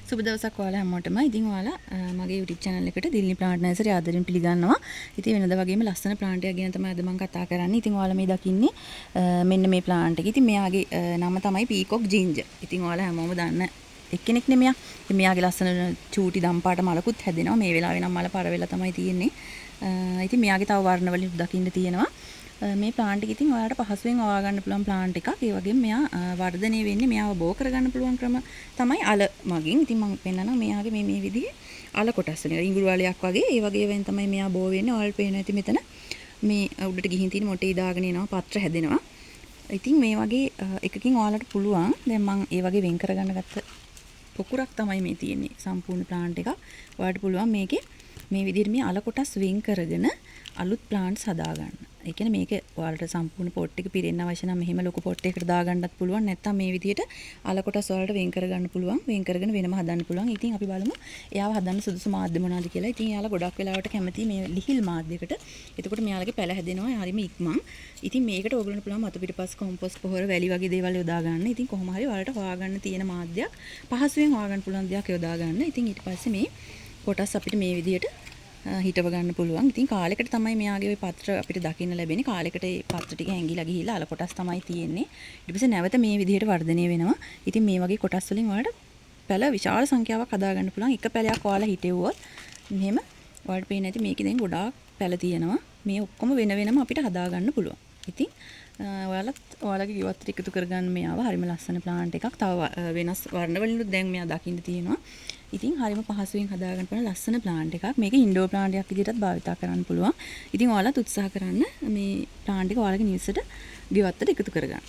සුබ දවසක් ඔයාලා හැමෝටම. ඉතින් ඔයාලා මගේ YouTube channel එකට දිල්නි plant nursery ආදරෙන් පිළිගන්නවා. ඉතින් වෙනදා වගේම ලස්සන plant එකක් ගැන තමයි අද මම කතා කරන්නේ. ඉතින් ඔයාලා මේ දකින්නේ මෙන්න මේ plant එක. ඉතින් මෙයාගේ නම තමයි peacock ginger. ඉතින් ඔයාලා හැමෝම දන්න එක්කෙනෙක් නේ මෙයා. ඉතින් මෙයාගේ ලස්සන චූටි දම්පාට මලකුත් හැදෙනවා. මේ වෙලාවේ නම් මල පර වෙලා තමයි තියෙන්නේ. ඉතින් මෙයාගේ තව වර්ණ වලින් දකින්න තියෙනවා. මේ ප්ලාන්ට් එක ඉතින් ඔයාලට පහසුවෙන් අවා ගන්න පුළුවන් ප්ලාන්ට් එකක්. ඒ වගේම මෙයා වර්ධනය වෙන්නේ මෙයාව බෝ කරගන්න පුළුවන් ක්‍රම තමයි අල මගින්. ඉතින් මම පෙන්නනවා මෙයාගේ මේ විදිහේ අල කොටස් වලින් ඉඟුරු වලයක් වගේ ඒ වගේ වෙන් තමයි මෙයා බෝ වෙන්නේ. ඔයාලට පේනවා ඇති මෙතන මේ උඩට ගිහින් තියෙන මොටේ දාගෙන එනවා පත්‍ර හැදෙනවා. ඉතින් මේ වගේ එකකින් ඔයාලට පුළුවන් දැන් මම ඒ වගේ වෙන් කරගන්න ගත්ත පොකුරක් තමයි මේ තියෙන්නේ සම්පූර්ණ ප්ලාන්ට් එකක්. ඔයාලට පුළුවන් මේකේ මේ විදිහට මේ අල කොටස් වෙන් කරගෙන අලුත් ප්ලාන්ට්ස් හදාගන්න. ඒ කියන්නේ මේක ඔයාලට සම්පූර්ණ පොට් එක පිරෙන්න අවශ්‍ය නම් මෙහෙම ලොකු පොට් එකකට දාගන්නත් පුළුවන්. නැත්නම් මේ විදිහට අල කොටස් ඔයාලට වෙන් කරගන්න පුළුවන්. වෙන් කරගෙන වෙනම හදන්න පුළුවන්. ඉතින් අපි බලමු එයාව හදන්න සුදුසු මාධ්‍ය මොනවද කියලා. ඉතින් එයාලා ගොඩක් වෙලාවට කැමති මේ ලිහිල් මාධ්‍යයකට. එතකොට මෙයාලගේ පැල හැදෙනවා හරිම ඉක්මන්. ඉතින් මේකට ඕගොල්ලන්ට පුළුවන් මතු පිටපස් කොම්පෝස්ට් පොහොර වැලි වගේ දේවල් යොදා ගන්න. ඉතින් කොහොම හරි ඔයාලට හොයාගන්න තියෙන මාධ්‍යයක් පහසුවෙන් හොයාගන්න පුළුවන් දෙයක් යොදා ගන්න. ඉතින් ඊට පස්සේ මේ කොටස් අපිට මේ විදිහට හිටව ගන්න පුළුවන්. ඉතින් කාලෙකට තමයි මෙයාගේ ওই පත්‍ර අපිට දකින්න ලැබෙන්නේ. කාලෙකට ඒ පත්‍ර ටික හැංගිලා ගිහිල්ලා අල කොටස් තමයි තියෙන්නේ. ඊට පස්සේ නැවත මේ විදිහට වර්ධනය වෙනවා. ඉතින් මේ වගේ කොටස් වලින් ඔයාලට පැල විශාල සංඛ්‍යාවක් හදා ගන්න පුළුවන්. එක පැලයක් ඔයාලා හිටෙව්වොත් මෙහෙම ඔයාලට පේන්නේ නැති මේකේ දැන් ගොඩාක් පැල තියෙනවා. මේ ඔක්කොම වෙන වෙනම අපිට හදා ගන්න පුළුවන්. ඉතින් ඔයාලගේ ගෙවත්තට එකතු කරගන්න මෙයාව හරිම ලස්සන ප්ලාන්ට් එකක්. තව වෙනස් වර්ණ වලින් දැන් මෙයා දකින්න තියෙනවා. ඉතින් හරිම පහසුවෙන් හදාගන්න පුළුවන් ලස්සන ප්ලාන්ට් එකක්. මේක ඉන්ඩෝර් ප්ලාන්ට් එකක් විදිහටත් භාවිතා කරන්න පුළුවන්. ඉතින් ඔයාලත් උත්සාහ කරන්න මේ ප්ලාන්ට් එක ඔයාලගේ නිවසේට ගෙවත්තට එකතු කරගන්න.